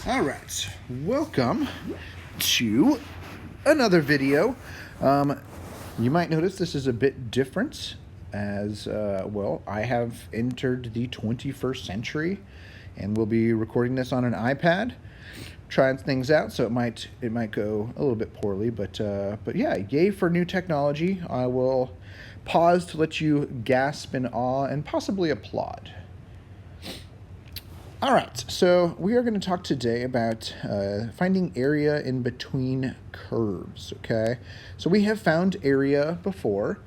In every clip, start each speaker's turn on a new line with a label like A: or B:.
A: All right, welcome to another video. You might notice this is a bit different as, well, I have entered the 21st century and we'll be recording this on an iPad, trying things out, so it might go a little bit poorly, but yeah, yay for new technology. I will pause to let you gasp in awe and possibly applaud. All right, so we are going to talk today about finding area in between curves, okay? So we have found area before,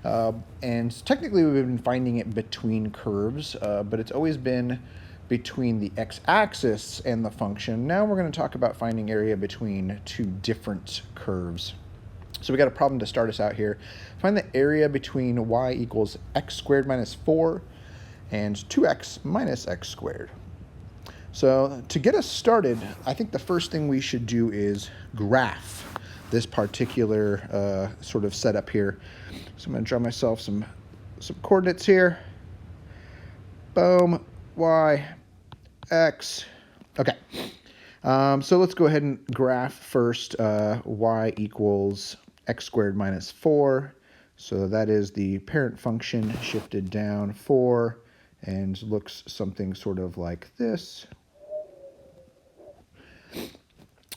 A: and technically we've been finding it between curves, but it's always been between the x-axis and the function. Now we're going to talk about finding area between two different curves. So we got a problem to start us out here. Find the area between y equals x squared minus 4 and 2x minus x squared. So to get us started, I think the first thing we should do is graph this particular sort of setup here. So I'm going to draw myself some coordinates here. Boom, y, x. Okay. So let's go ahead and graph first y equals x squared minus 4. So that is the parent function shifted down 4 and looks something sort of like this.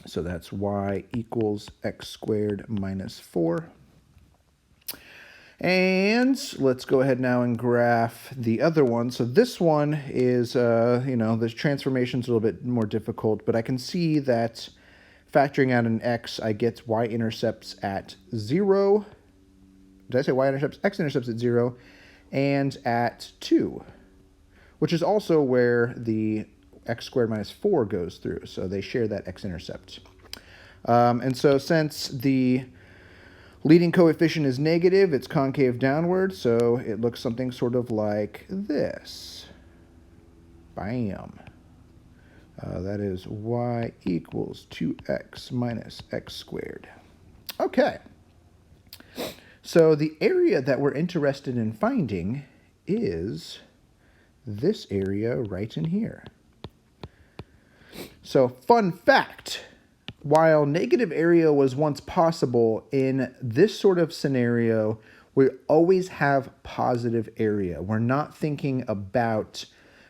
A: So that's y equals x squared minus 4. And let's go ahead now and graph the other one. So this one is, the transformation's a little bit more difficult, but I can see that factoring out an x, I get y-intercepts at 0. Did I say y-intercepts? X-intercepts at 0 and at 2, which is also where the x squared minus 4 goes through. So they share that x-intercept. And so since the leading coefficient is negative, it's concave downward, so it looks something sort of like this. Bam. That is y equals 2x minus x squared. Okay. So the area that we're interested in finding is this area right in here. So, fun fact, while negative area was once possible, in this sort of scenario, we always have positive area. We're not thinking about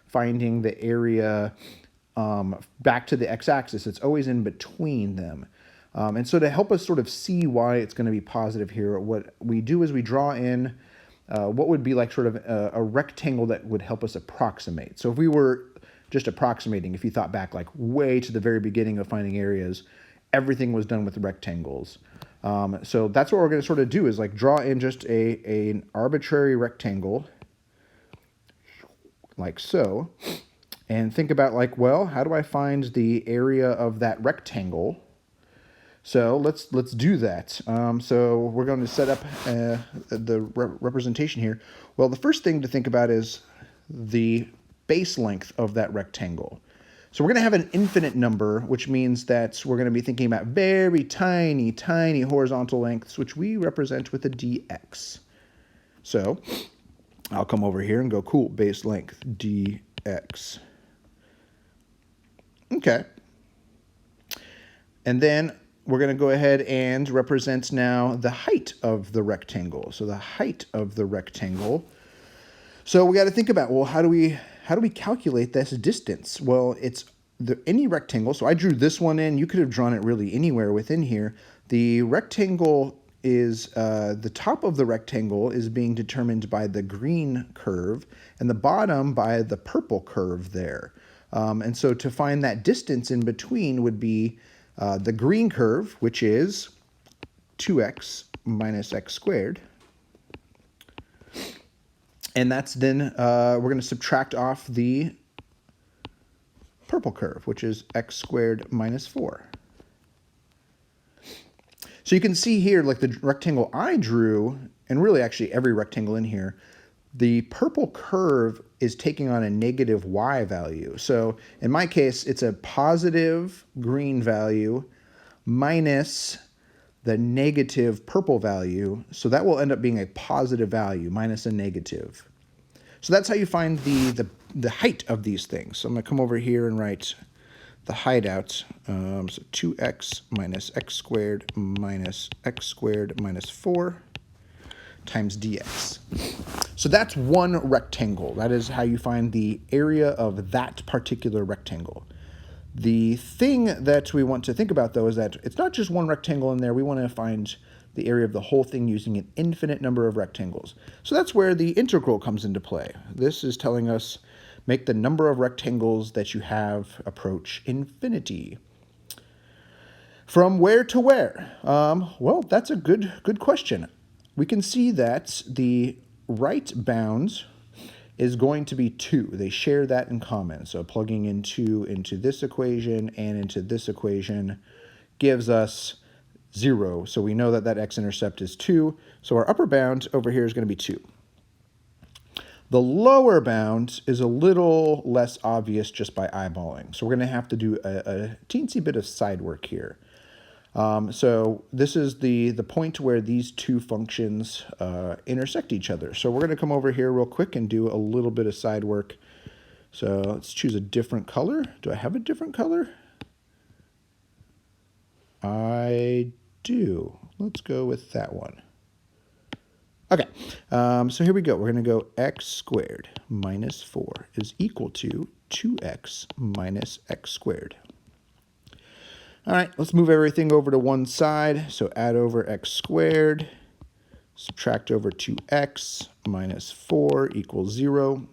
A: finding the area back to the x-axis. It's always in between them. And so to help us sort of see why it's going to be positive here, what we do is we draw in what would be like sort of a rectangle that would help us approximate. So if we were just approximating, if you thought back like way to the very beginning of finding areas, everything was done with rectangles. So that's what we're going to sort of do is like draw in just an arbitrary rectangle like so, and think about like, well, how do I find the area of that rectangle? So let's do that. So we're going to set up the representation here. Well, the first thing to think about is the base length of that rectangle. So we're going to have an infinite number, which means that we're going to be thinking about very tiny, tiny horizontal lengths, which we represent with a dx. So I'll come over here and go, cool, base length, dx. Okay. And then we're going to go ahead and represent now the height of the rectangle. So the height of the rectangle. So we got to think about, well, how do we calculate this distance? Well, it's any rectangle. So I drew this one in. You could have drawn it really anywhere within here. The rectangle is, the top of the rectangle is being determined by the green curve and the bottom by the purple curve there. And so to find that distance in between would be the green curve, which is 2x minus x squared. And that's then, we're going to subtract off the purple curve, which is x squared minus 4. So you can see here, like the rectangle I drew, and really actually every rectangle in here, the purple curve is taking on a negative y value. So in my case, it's a positive green value minus the negative purple value. So that will end up being a positive value minus a negative. So that's how you find the height of these things. So I'm going to come over here and write the hideout. So 2x minus x squared minus x squared minus 4 times dx. So that's one rectangle. That is how you find the area of that particular rectangle. The thing that we want to think about, though, is that it's not just one rectangle in there. We want to find the area of the whole thing using an infinite number of rectangles. So that's where the integral comes into play. This is telling us make the number of rectangles that you have approach infinity. From where to where? Well, that's a good question. We can see that the right bound is going to be 2. They share that in common. So plugging in 2 into this equation and into this equation gives us 0. So we know that that x-intercept is 2. So our upper bound over here is going to be 2. The lower bound is a little less obvious just by eyeballing. So we're going to have to do a teensy bit of side work here. So this is the point where these two functions intersect each other. So we're going to come over here real quick and do a little bit of side work. So let's choose a different color. Do I have a different color? I do. Let's go with that one. Okay, so here we go. We're going to go x squared minus 4 is equal to 2x minus x squared. All right, let's move everything over to one side. So add over x squared, subtract over 2x minus 4 equals 0.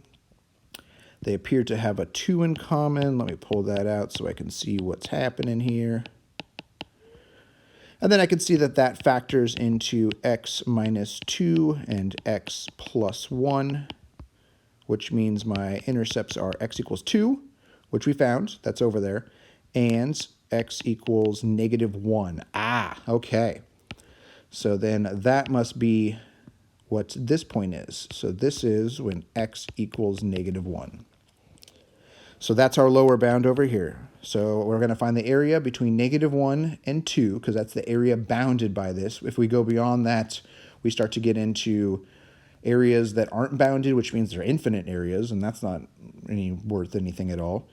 A: They appear to have a 2 in common. Let me pull that out so I can see what's happening here. And then I can see that that factors into x minus 2 and x plus 1, which means my intercepts are x equals 2, which we found. That's over there. And x equals negative 1. Okay. So then that must be what this point is. So this is when x equals negative 1. So that's our lower bound over here. So we're going to find the area between negative 1 and 2, because that's the area bounded by this. If we go beyond that, we start to get into areas that aren't bounded, which means they're infinite areas, and that's not worth anything at all.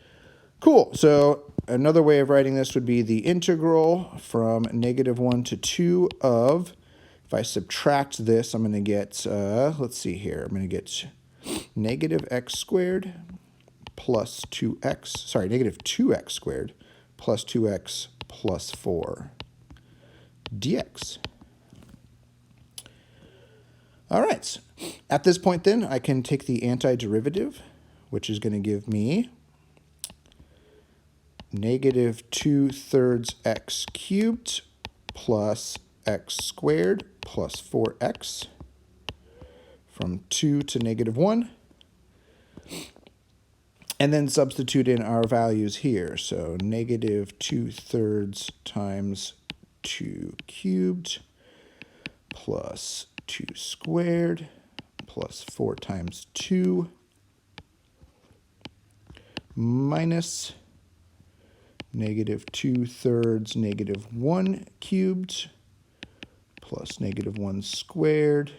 A: Cool. So another way of writing this would be the integral from negative 1 to 2 of, if I subtract this, I'm going to get, let's see here, I'm going to get negative x squared plus 2x, sorry, negative 2x squared plus 2x plus 4 dx. All right. At this point then, I can take the antiderivative, which is going to give me negative 2/3 x cubed plus x squared plus 4x from 2 to negative 1. And then substitute in our values here. So negative 2/3 times 2 cubed plus 2 squared plus 4 times 2 minus negative 2/3 negative 1 cubed plus negative 1 squared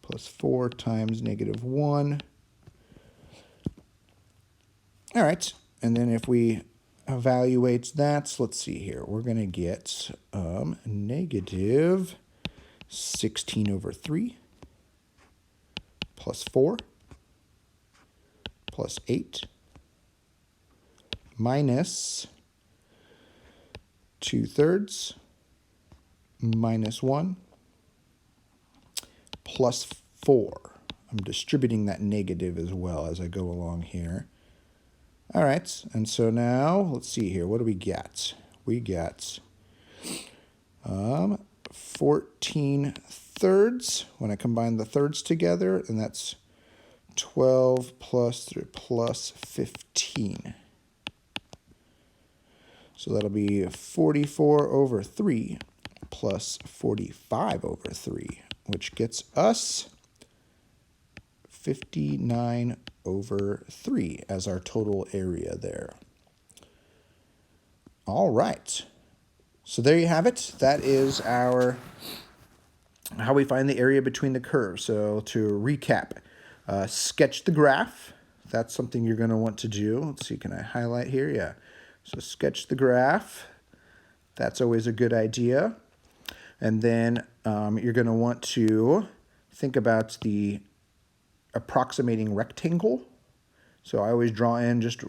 A: plus 4 times negative 1. All right, and then if we evaluate that, let's see here. We're going to get negative 16 over 3 plus 4 plus 8 minus 2/3 minus 1 plus 4. I'm distributing that negative as well as I go along here. All right, and so now, let's see here. What do we get? We get 14/3 when I combine the thirds together, and that's 12 plus 3 plus 15. So that'll be 44 over 3 plus 45 over 3, which gets us 59 over 3 as our total area there. All right. So there you have it. That is our how we find the area between the curves. So to recap, sketch the graph. That's something you're going to want to do. Let's see, can I highlight here? Yeah. So sketch the graph. That's always a good idea. And then you're going to want to think about the approximating rectangle. So I always draw in just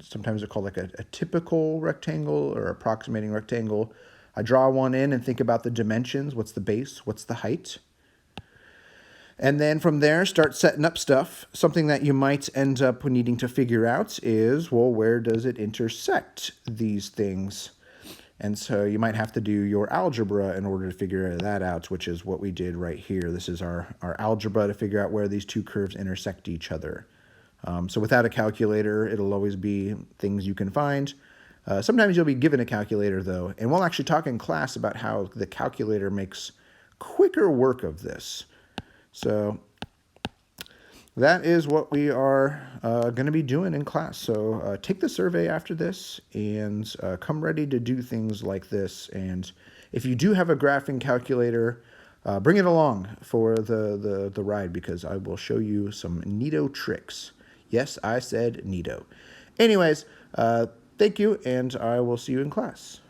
A: sometimes it's called like a typical rectangle or approximating rectangle. I draw one in and think about the dimensions. What's the base? What's the height? And then from there, start setting up stuff. Something that you might end up needing to figure out is, well, where does it intersect these things? And so you might have to do your algebra in order to figure that out, which is what we did right here. This is our algebra to figure out where these two curves intersect each other. So without a calculator, it'll always be things you can find. Sometimes you'll be given a calculator, though, and we'll actually talk in class about how the calculator makes quicker work of this. So that is what we are going to be doing in class. So take the survey after this and come ready to do things like this. And if you do have a graphing calculator, bring it along for the ride, because I will show you some neato tricks. Yes, I said neato. Anyways, thank you, and I will see you in class.